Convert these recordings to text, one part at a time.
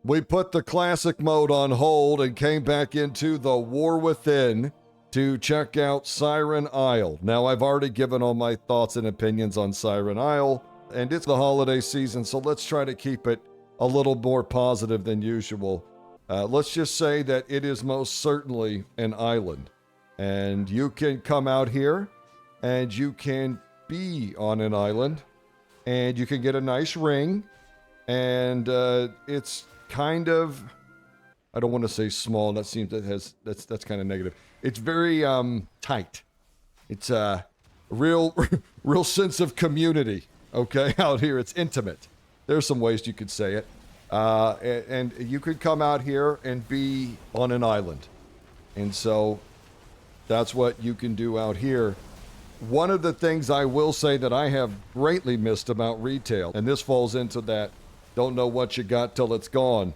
We put the classic mode on hold and came back into the War Within to check out Siren Isle. Now, I've already given all my thoughts and opinions on Siren Isle, and it's the holiday season, so let's try to keep it a little more positive than usual. Let's just say that it is most certainly an island, and you can come out here, and you can be on an island, and you can get a nice ring, and it's kind of, I don't want to say small. That seems that's kind of negative. It's very tight. It's a real sense of community. Okay, out here it's intimate. There's some ways you could say it, and you could come out here and be on an island, and so that's what you can do out here. One of the things I will say that I have greatly missed about retail, and this falls into that don't know what you got till it's gone,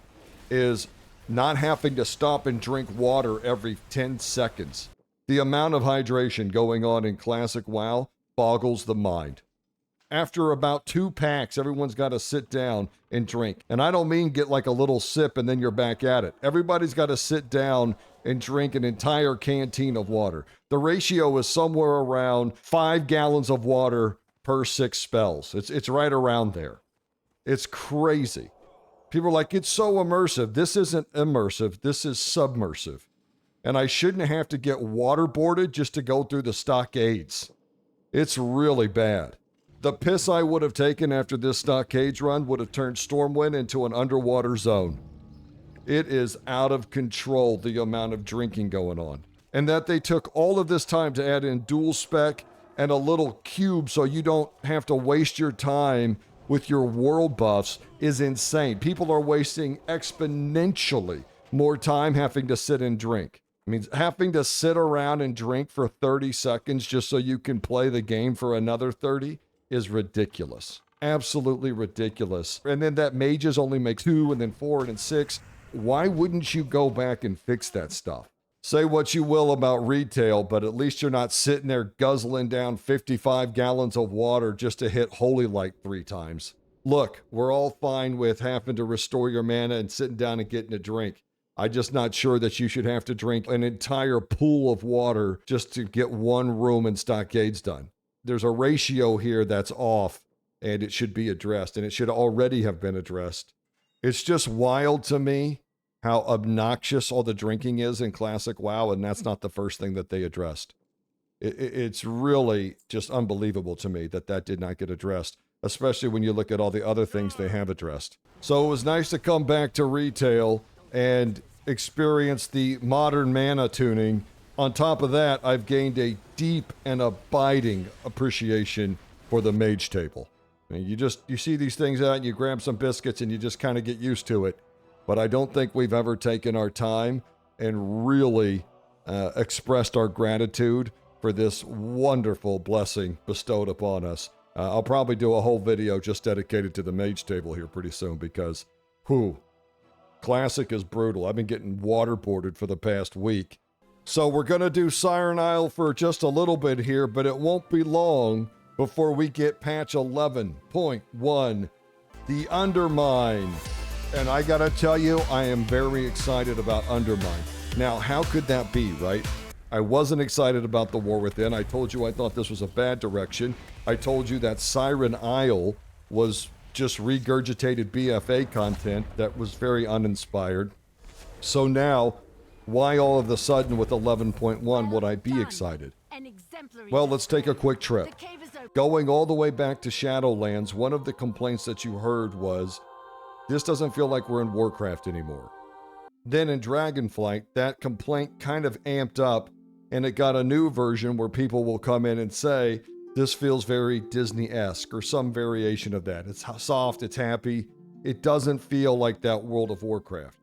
is not having to stop and drink water every 10 seconds. The amount of hydration going on in Classic WoW boggles the mind. After about 2 packs, everyone's got to sit down and drink. And I don't mean get like a little sip and then you're back at it. Everybody's got to sit down and drink an entire canteen of water. The ratio is somewhere around 5 gallons of water per 6 spells. It's right around there. It's crazy. People are like, it's so immersive. This isn't immersive. This is submersive. And I shouldn't have to get waterboarded just to go through the stockades. It's really bad. The piss I would have taken after this stockades run would have turned Stormwind into an underwater zone. It is out of control, the amount of drinking going on. And that they took all of this time to add in dual spec and a little cube so you don't have to waste your time with your world buffs is insane. People are wasting exponentially more time having to sit and drink. I mean, having to sit around and drink for 30 seconds just so you can play the game for another 30 is ridiculous. Absolutely ridiculous. And then that mages only make 2 and then 4 and then 6. Why wouldn't you go back and fix that stuff? Say what you will about retail, but at least you're not sitting there guzzling down 55 gallons of water just to hit Holy Light 3 times. Look, we're all fine with having to restore your mana and sitting down and getting a drink. I'm just not sure that you should have to drink an entire pool of water just to get one room and stockades done. There's a ratio here that's off, and it should be addressed, and it should already have been addressed. It's just wild to me how obnoxious all the drinking is in Classic WoW, and that's not the first thing that they addressed. It's really just unbelievable to me that that did not get addressed, especially when you look at all the other things they have addressed. So it was nice to come back to retail and experience the modern mana tuning. On top of that, I've gained a deep and abiding appreciation for the mage table. I mean, you see these things out and you grab some biscuits and you just kind of get used to it. But I don't think we've ever taken our time and really expressed our gratitude for this wonderful blessing bestowed upon us. I'll probably do a whole video just dedicated to the mage table here pretty soon because, Classic is brutal. I've been getting waterboarded for the past week. So we're going to do Siren Isle for just a little bit here, but it won't be long before we get patch 11.1, the Undermine. And I gotta tell you, I am very excited about Undermine. Now, how could that be, right? I wasn't excited about the War Within. I told you I thought this was a bad direction. I told you that Siren Isle was just regurgitated BFA content that was very uninspired. So now, why all of a sudden with 11.1 would I be excited? Well, let's take a quick trip. Going all the way back to Shadowlands, one of the complaints that you heard was, this doesn't feel like we're in Warcraft anymore. Then in Dragonflight, that complaint kind of amped up, and it got a new version where people will come in and say, this feels very Disney-esque, or some variation of that. It's soft, it's happy. It doesn't feel like that World of Warcraft.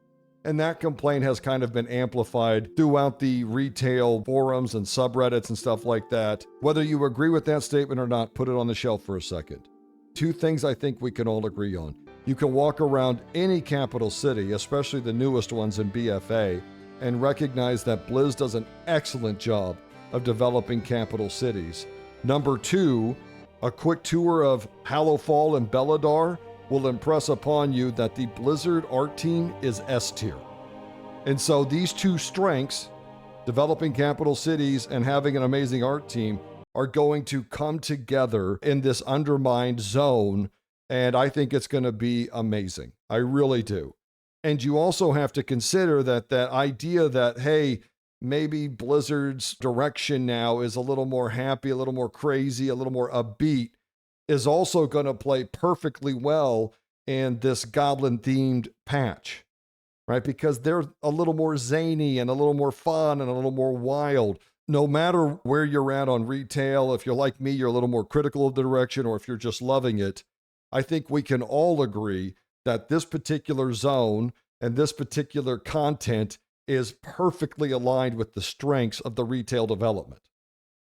And that complaint has kind of been amplified throughout the retail forums and subreddits and stuff like that. Whether you agree with that statement or not, put it on the shelf for a second. 2 things I think we can all agree on. You can walk around any capital city, especially the newest ones in BFA, and recognize that Blizz does an excellent job of developing capital cities. Number 2, a quick tour of Hallowfall and Belladar will impress upon you that the Blizzard art team is S tier. And so these two strengths, developing capital cities and having an amazing art team, are going to come together in this Undermined zone, and I think it's going to be amazing. I really do. And you also have to consider that idea that, hey, maybe Blizzard's direction now is a little more happy, a little more crazy, a little more upbeat, is also going to play perfectly well in this Goblin-themed patch, right? Because they're a little more zany and a little more fun and a little more wild. No matter where you're at on retail, if you're like me, you're a little more critical of the direction, or if you're just loving it, I think we can all agree that this particular zone and this particular content is perfectly aligned with the strengths of the retail development.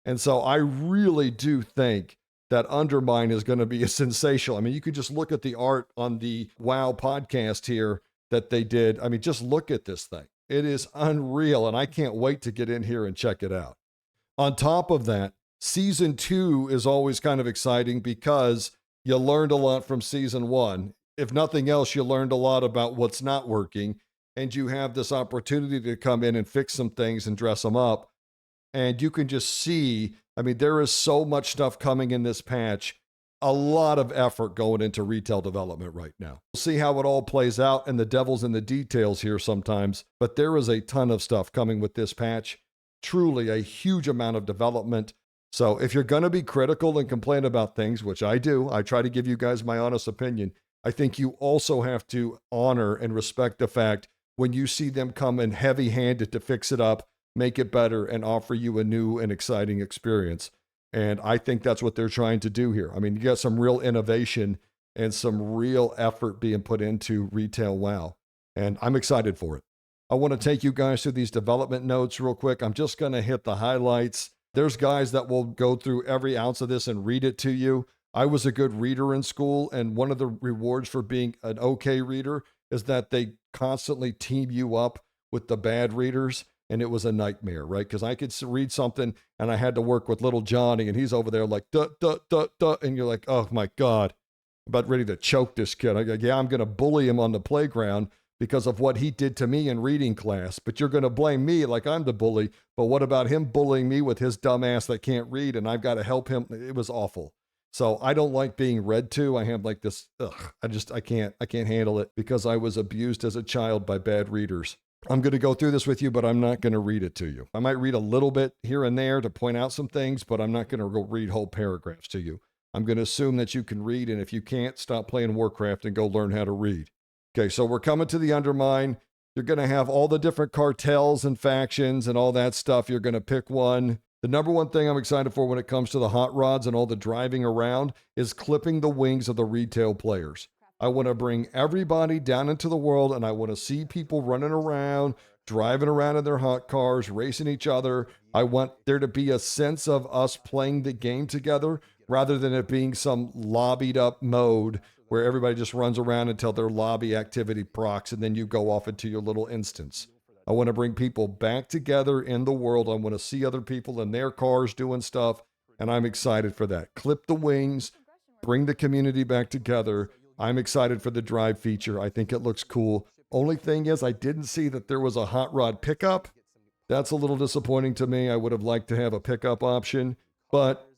And so I really do think that Undermine is going to be a sensational. I mean, you could just look at the art on the WoW podcast here that they did. I mean, just look at this thing. It is unreal, and I can't wait to get in here and check it out. On top of that, Season 2 is always kind of exciting because you learned a lot from Season 1. If nothing else, you learned a lot about what's not working, and you have this opportunity to come in and fix some things and dress them up. And you can just see, I mean, there is so much stuff coming in this patch, a lot of effort going into retail development right now. We'll see how it all plays out, and the devil's in the details here sometimes, but there is a ton of stuff coming with this patch. Truly a huge amount of development. So if you're going to be critical and complain about things, which I do, I try to give you guys my honest opinion, I think you also have to honor and respect the fact when you see them come in heavy-handed to fix it up, make it better, and offer you a new and exciting experience. And I think that's what they're trying to do here. I mean, you got some real innovation and some real effort being put into retail WoW, and I'm excited for it. I want to take you guys through these development notes real quick. I'm just going to hit the highlights. There's guys that will go through every ounce of this and read it to you. I was a good reader in school, and one of the rewards for being an okay reader is that they constantly team you up with the bad readers, and it was a nightmare, right? Because I could read something, and I had to work with little Johnny, and he's over there like, duh, duh, duh, duh, and you're like, oh my God, I'm about ready to choke this kid. I go, yeah, I'm going to bully him on the playground because of what he did to me in reading class, but you're going to blame me like I'm the bully, but what about him bullying me with his dumb ass that can't read, and I've got to help him? It was awful. So I don't like being read to. I have like this, I can't handle it because I was abused as a child by bad readers. I'm going to go through this with you, but I'm not going to read it to you. I might read a little bit here and there to point out some things, but I'm not going to go read whole paragraphs to you. I'm going to assume that you can read, and if you can't, stop playing Warcraft and go learn how to read. Okay, so we're coming to the Undermine. You're going to have all the different cartels and factions and all that stuff. You're going to pick one. The number one thing I'm excited for when it comes to the hot rods and all the driving around is clipping the wings of the retail players. I want to bring everybody down into the world, and I want to see people running around, driving around in their hot cars, racing each other. I want there to be a sense of us playing the game together rather than it being some lobbied up mode where everybody just runs around until their lobby activity procs, and then you go off into your little instance. I want to bring people back together in the world. I want to see other people in their cars doing stuff, and I'm excited for that. Clip the wings, bring the community back together. I'm excited for the drive feature. I think it looks cool. Only thing is, I didn't see that there was a hot rod pickup. That's a little disappointing to me. I would have liked to have a pickup option, but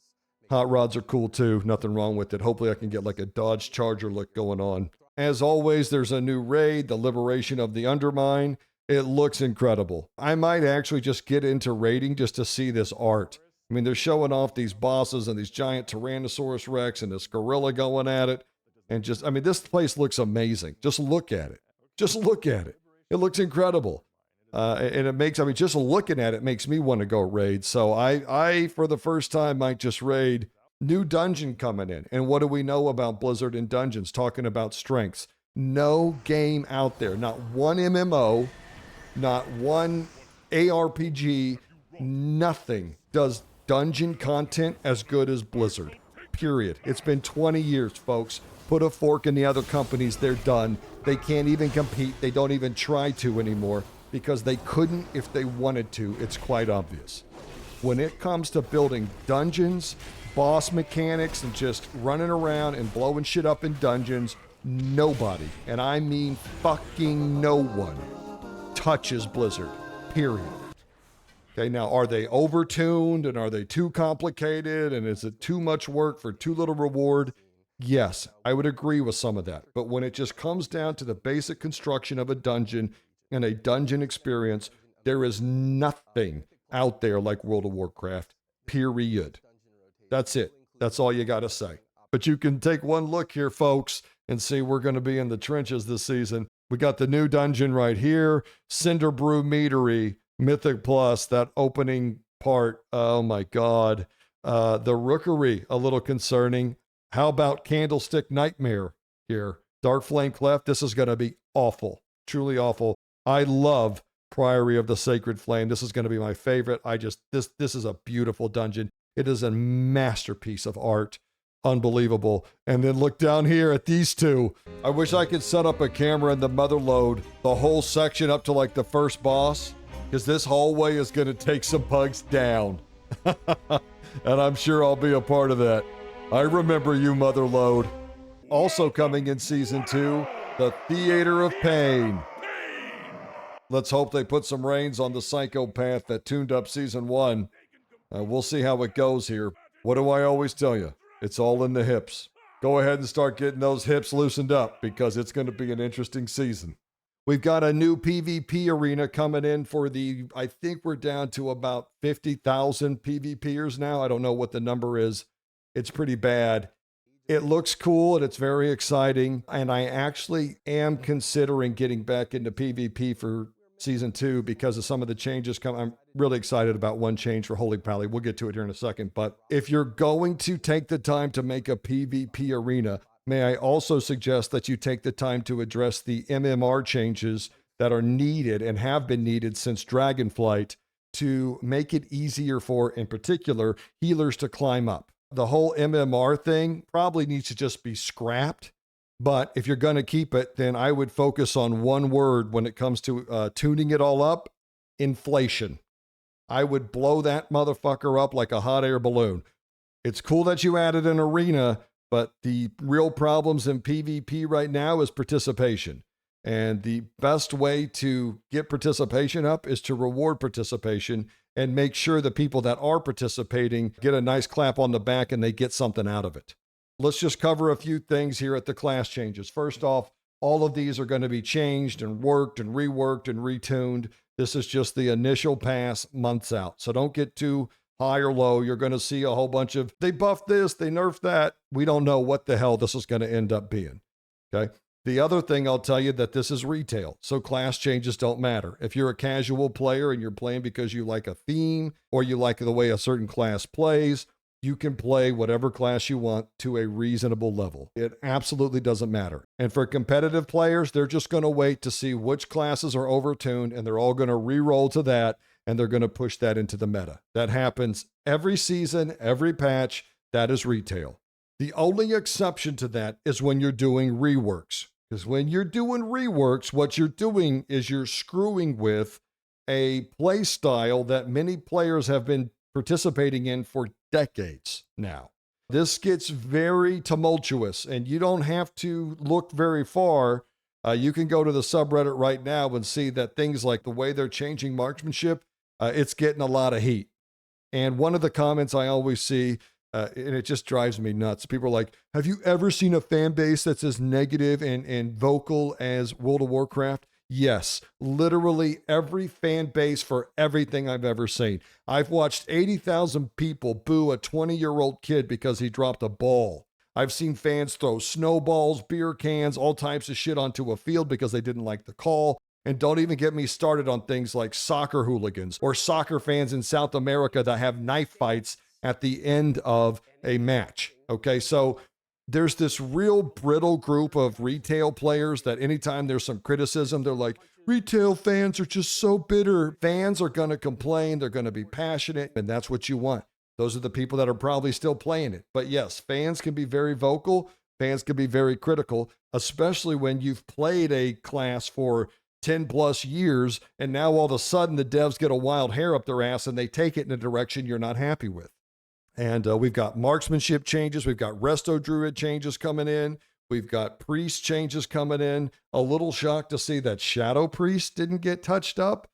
hot rods are cool too. Nothing wrong with it. Hopefully I can get like a Dodge Charger look going on. As always, there's a new raid, the Liberation of the Undermine. It looks incredible. I might actually just get into raiding just to see this art. I mean, they're showing off these bosses and these giant Tyrannosaurus Rex and this gorilla going at it. And just, I mean, this place looks amazing. Just look at it. Just look at it. It looks incredible. And it makes, I mean, just looking at it makes me want to go raid. So I, for the first time, might just raid. New dungeon coming in. And what do we know about Blizzard and dungeons? Talking about strengths. No game out there, not one MMO, not one ARPG, nothing does dungeon content as good as Blizzard. Period. It's been 20 years, folks. Put a fork in the other companies. They're done. They can't even compete. They don't even try to anymore because they couldn't if they wanted to. It's quite obvious. When it comes to building dungeons, boss mechanics, and just running around and blowing shit up in dungeons, nobody, and I mean fucking no one, touches Blizzard, period. Okay, now are they overtuned and are they too complicated and is it too much work for too little reward? Yes, I would agree with some of that. But when it just comes down to the basic construction of a dungeon and a dungeon experience, there is nothing out there like World of Warcraft, period. That's it. That's all you got to say. But you can take one look here, folks, and see we're going to be in the trenches this season. We got the new dungeon right here, Cinderbrew Meadery, Mythic Plus, that opening part. Oh my God. The Rookery, a little concerning. How about Candlestick Nightmare here? Dark Flame Cleft, this is going to be awful, truly awful. I love Priory of the Sacred Flame. This is going to be my favorite. This is a beautiful dungeon. It is a masterpiece of art. Unbelievable. And then look down here at these two. I wish I could set up a camera in the Motherlode, the whole section up to like the first boss, because this hallway is going to take some bugs down. And I'm sure I'll be a part of that. I remember you, Motherlode. Also coming in Season 2, the Theater of Pain. Let's hope they put some reins on the psychopath that tuned up Season 1. We'll see how it goes here. What do I always tell you? It's all in the hips. Go ahead and start getting those hips loosened up because it's going to be an interesting season. We've got a new PvP arena coming in for I think we're down to about 50,000 PvPers now. I don't know what the number is. It's pretty bad. It looks cool and it's very exciting. And I actually am considering getting back into PvP for Season 2 because of some of the changes coming. I'm really excited about one change for Holy Pally. We'll get to it here in a second. But if you're going to take the time to make a PvP arena, may I also suggest that you take the time to address the MMR changes that are needed and have been needed since Dragonflight to make it easier for, in particular, healers to climb up. The whole MMR thing probably needs to just be scrapped. But if you're going to keep it, then I would focus on one word when it comes to tuning it all up: inflation. I would blow that motherfucker up like a hot air balloon. It's cool that you added an arena, but the real problems in PvP right now is participation. And the best way to get participation up is to reward participation and make sure the people that are participating get a nice clap on the back and they get something out of it. Let's just cover a few things here at the class changes. First off, all of these are going to be changed and worked and reworked and retuned. This is just the initial pass months out. So don't get too high or low. You're going to see a whole bunch of, they buffed this, they nerfed that. We don't know what the hell this is going to end up being. Okay. The other thing I'll tell you that this is retail. So class changes don't matter. If you're a casual player and you're playing because you like a theme or you like the way a certain class plays, you can play whatever class you want to a reasonable level. It absolutely doesn't matter. And for competitive players, they're just going to wait to see which classes are overtuned and they're all going to re-roll to that and they're going to push that into the meta. That happens every season, every patch. That is retail. The only exception to that is when you're doing reworks. Because when you're doing reworks, what you're doing is you're screwing with a play style that many players have been participating in for decades now. This gets very tumultuous, and you don't have to look very far. You can go to the subreddit right now and see that things like the way they're changing marksmanship, it's getting a lot of heat. And one of the comments I always see, and it just drives me nuts. People are like, have you ever seen a fan base that's as negative and vocal as World of Warcraft? Yes, literally every fan base for everything I've ever seen. I've watched 80,000 people boo a 20-year-old kid because he dropped a ball. I've seen fans throw snowballs, beer cans, all types of shit onto a field because they didn't like the call. And don't even get me started on things like soccer hooligans or soccer fans in South America that have knife fights at the end of a match. Okay, so there's this real brittle group of retail players that anytime there's some criticism, they're like, retail fans are just so bitter. Fans are going to complain. They're going to be passionate. And that's what you want. Those are the people that are probably still playing it. But yes, fans can be very vocal. Fans can be very critical, especially when you've played a class for 10 plus years. And now all of a sudden the devs get a wild hair up their ass and they take it in a direction you're not happy with. And we've got marksmanship changes. We've got Resto Druid changes coming in. We've got priest changes coming in. A little shocked to see that Shadow Priest didn't get touched up,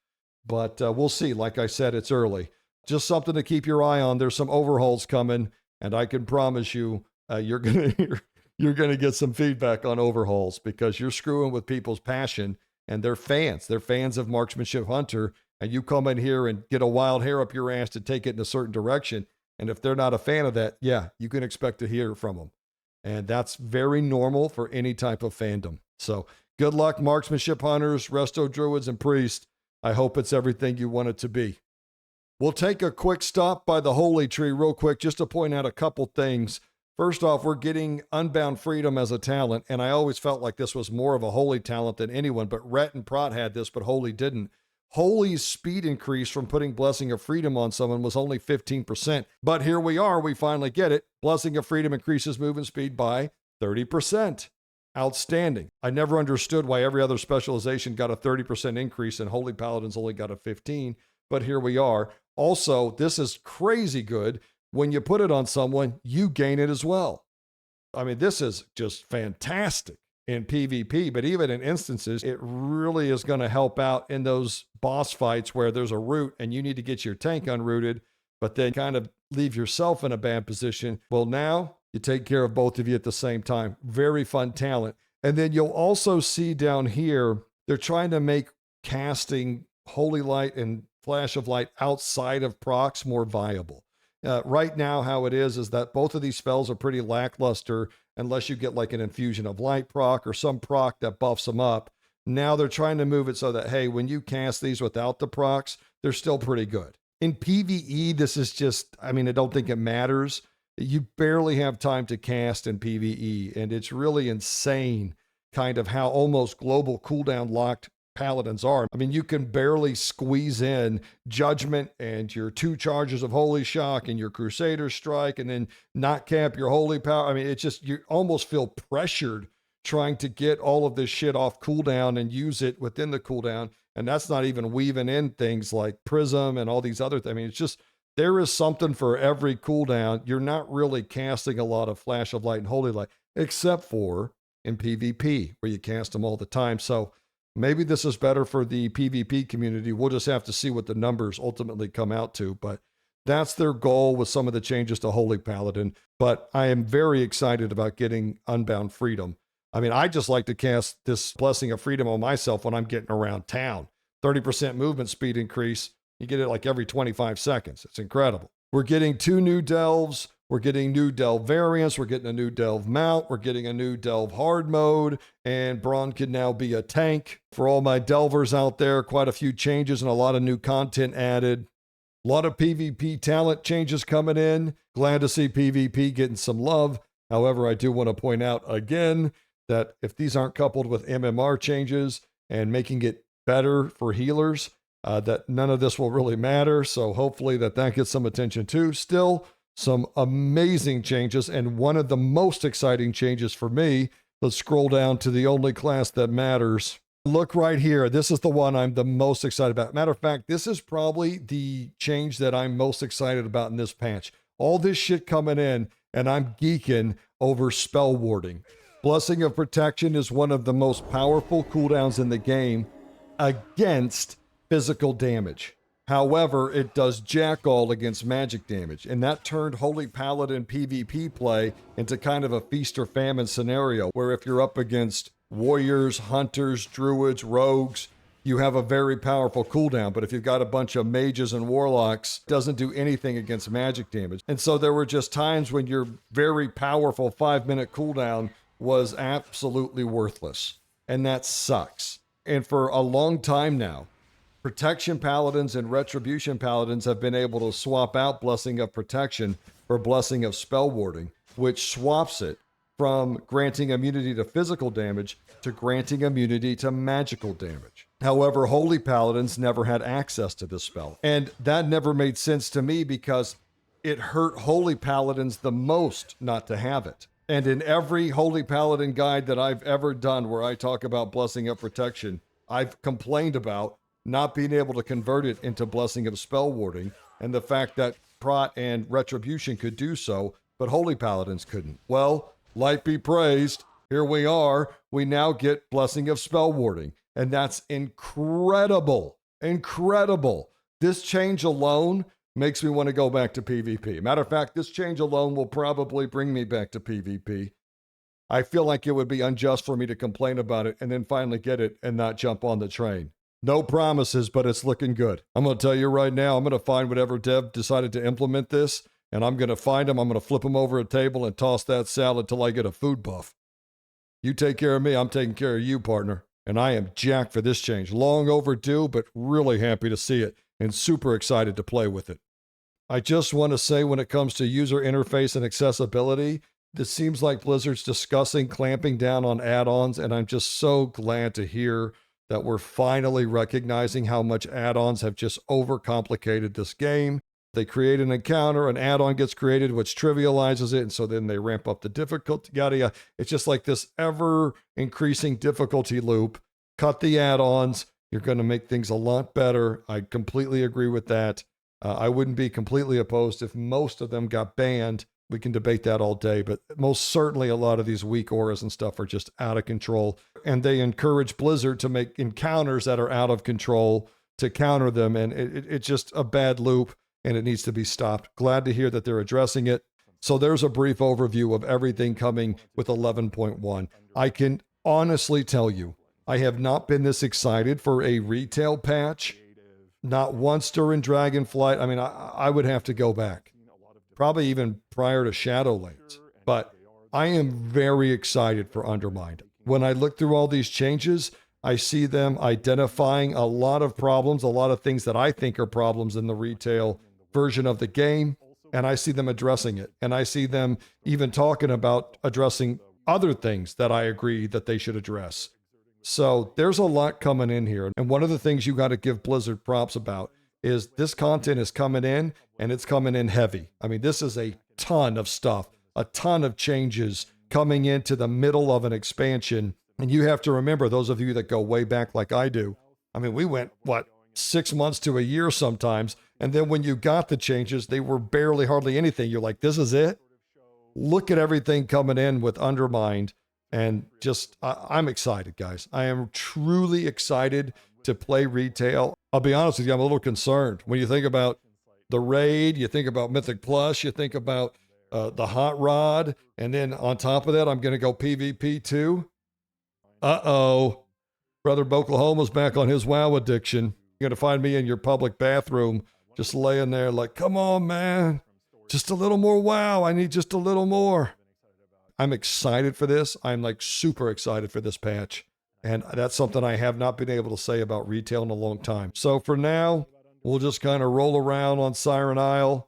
but we'll see. Like I said, it's early. Just something to keep your eye on. There's some overhauls coming, and I can promise you, you're gonna get some feedback on overhauls because you're screwing with people's passion, and they're fans. They're fans of Marksmanship Hunter, and you come in here and get a wild hair up your ass to take it in a certain direction. And if they're not a fan of that, yeah, you can expect to hear from them. And that's very normal for any type of fandom. So good luck, Marksmanship Hunters, Resto Druids, and Priests. I hope it's everything you want it to be. We'll take a quick stop by the Holy Tree real quick just to point out a couple things. First off, we're getting Unbound Freedom as a talent, and I always felt like this was more of a Holy talent than anyone, but Rhett and Prot had this, but Holy didn't. Holy's speed increase from putting Blessing of Freedom on someone was only 15%, but here we are, we finally get it. Blessing of Freedom increases movement speed by 30%. Outstanding. I never understood why every other specialization got a 30% increase and Holy Paladins only got a 15%, but here we are. Also, this is crazy good. When you put it on someone, you gain it as well. I mean, this is just fantastic in PvP, but even in instances, it really is going to help out in those boss fights where there's a root and you need to get your tank unrooted, but then kind of leave yourself in a bad position. Well, now you take care of both of you at the same time. Very fun talent. And then you'll also see down here, they're trying to make casting Holy Light and Flash of Light outside of procs more viable. Right now, how it is that both of these spells are pretty lackluster unless you get like an Infusion of Light proc or some proc that buffs them up. Now they're trying to move it so that, hey, when you cast these without the procs, they're still pretty good. In PvE, this is just, I mean, I don't think it matters. You barely have time to cast in PvE, and it's really insane kind of how almost global cooldown locked Paladins are. I mean, you can barely squeeze in Judgment and your 2 charges of Holy Shock and your Crusader Strike and then not cap your Holy Power. I mean, it's just, you almost feel pressured trying to get all of this shit off cooldown and use it within the cooldown. And that's not even weaving in things like Prism and all these other things. I mean, it's just, there is something for every cooldown. You're not really casting a lot of Flash of Light and Holy Light, except for in PvP, where you cast them all the time. So maybe this is better for the PvP community. We'll just have to see what the numbers ultimately come out to, but that's their goal with some of the changes to Holy Paladin. But I am very excited about getting Unbound Freedom. I mean, I just like to cast this Blessing of Freedom on myself when I'm getting around town. 30% movement speed increase. You get it like every 25 seconds. It's incredible. We're getting 2 new delves. We're getting new delve variants. We're getting a new delve mount. We're getting a new delve hard mode. And Braun can now be a tank. For all my delvers out there, quite a few changes and a lot of new content added. A lot of PvP talent changes coming in. Glad to see PvP getting some love. However, I do want to point out again that if these aren't coupled with MMR changes and making it better for healers, that none of this will really matter. So hopefully that gets some attention too. Still, some amazing changes, and one of the most exciting changes for me, let's scroll down to the only class that matters. Look right here. This is the one I'm the most excited about. Matter of fact, this is probably the change that I'm most excited about in this patch. All this shit coming in, and I'm geeking over spell warding. Blessing of Protection is one of the most powerful cooldowns in the game against physical damage. However, it does jack all against magic damage, and that turned Holy Paladin PvP play into kind of a feast or famine scenario, where if you're up against warriors, hunters, druids, rogues, you have a very powerful cooldown. But if you've got a bunch of mages and warlocks, it doesn't do anything against magic damage. And so there were just times when your very powerful 5-minute cooldown was absolutely worthless, and that sucks. And for a long time now, Protection Paladins and Retribution Paladins have been able to swap out Blessing of Protection for Blessing of Spell Warding, which swaps it from granting immunity to physical damage to granting immunity to magical damage. However, Holy Paladins never had access to this spell, and that never made sense to me because it hurt Holy Paladins the most not to have it. And in every Holy Paladin guide that I've ever done where I talk about Blessing of Protection, I've complained about not being able to convert it into Blessing of Spell Warding, and the fact that Prot and Retribution could do so, but Holy Paladins couldn't. Well, light be praised, here we are. We now get Blessing of Spell Warding, and that's incredible. Incredible. This change alone makes me want to go back to PvP. Matter of fact, this change alone will probably bring me back to PvP. I feel like it would be unjust for me to complain about it and then finally get it and not jump on the train. No promises, but it's looking good. I'm going to tell you right now, I'm going to find whatever dev decided to implement this, and I'm going to find them. I'm going to flip them over a table and toss that salad till I get a food buff. You take care of me, I'm taking care of you, partner. And I am jacked for this change. Long overdue, but really happy to see it and super excited to play with it. I just want to say when it comes to user interface and accessibility, this seems like Blizzard's discussing clamping down on add-ons, and I'm just so glad to hear that we're finally recognizing how much add-ons have just overcomplicated this game. They create an encounter, an add-on gets created, which trivializes it, and so then they ramp up the difficulty, yada, yada. It's just like this ever-increasing difficulty loop. Cut the add-ons. You're going to make things a lot better. I completely agree with that. I wouldn't be completely opposed if most of them got banned. We can debate that all day, but most certainly a lot of these weak auras and stuff are just out of control. And they encourage Blizzard to make encounters that are out of control to counter them. And it's just a bad loop, and it needs to be stopped. Glad to hear that they're addressing it. So there's a brief overview of everything coming with 11.1. I can honestly tell you, I have not been this excited for a retail patch. Not once during Dragonflight. I mean, I would have to go back. Probably even prior to Shadowlands. But I am very excited for Undermined. When I look through all these changes, I see them identifying a lot of problems, a lot of things that I think are problems in the retail version of the game, and I see them addressing it. And I see them even talking about addressing other things that I agree that they should address. So there's a lot coming in here. And one of the things you got to give Blizzard props about is this content is coming in, and it's coming in heavy. I mean, this is a ton of stuff, a ton of changes coming into the middle of an expansion. And you have to remember, those of you that go way back like I do, I mean, we went, 6 months to a year sometimes. And then when you got the changes, they were barely hardly anything. You're like, this is it? Look at everything coming in with Undermined. And just, I'm excited, guys. I am truly excited to play retail. I'll be honest with you, I'm a little concerned. When you think about the raid, you think about Mythic Plus, you think about the Hot Rod, and then on top of that, I'm going to go PvP too. Uh-oh. Brother Oklahoma's back on his WoW addiction. You're going to find me in your public bathroom just laying there like, come on, man. Just a little more WoW. I need just a little more. I'm excited for this. I'm like super excited for this patch. And that's something I have not been able to say about retail in a long time. So for now, we'll just kind of roll around on Siren Isle.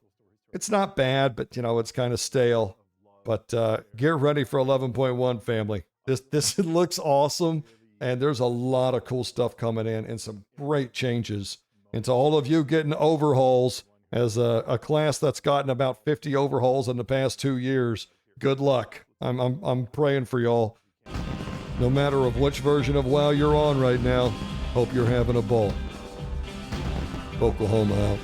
It's not bad, but it's kind of stale. But get ready for 11.1, family. This looks awesome. And there's a lot of cool stuff coming in and some great changes. And to all of you getting overhauls, as a class that's gotten about 50 overhauls in the past 2 years, good luck. I'm praying for y'all. No matter of which version of WoW you're on right now, hope you're having a ball. Oklahoma out.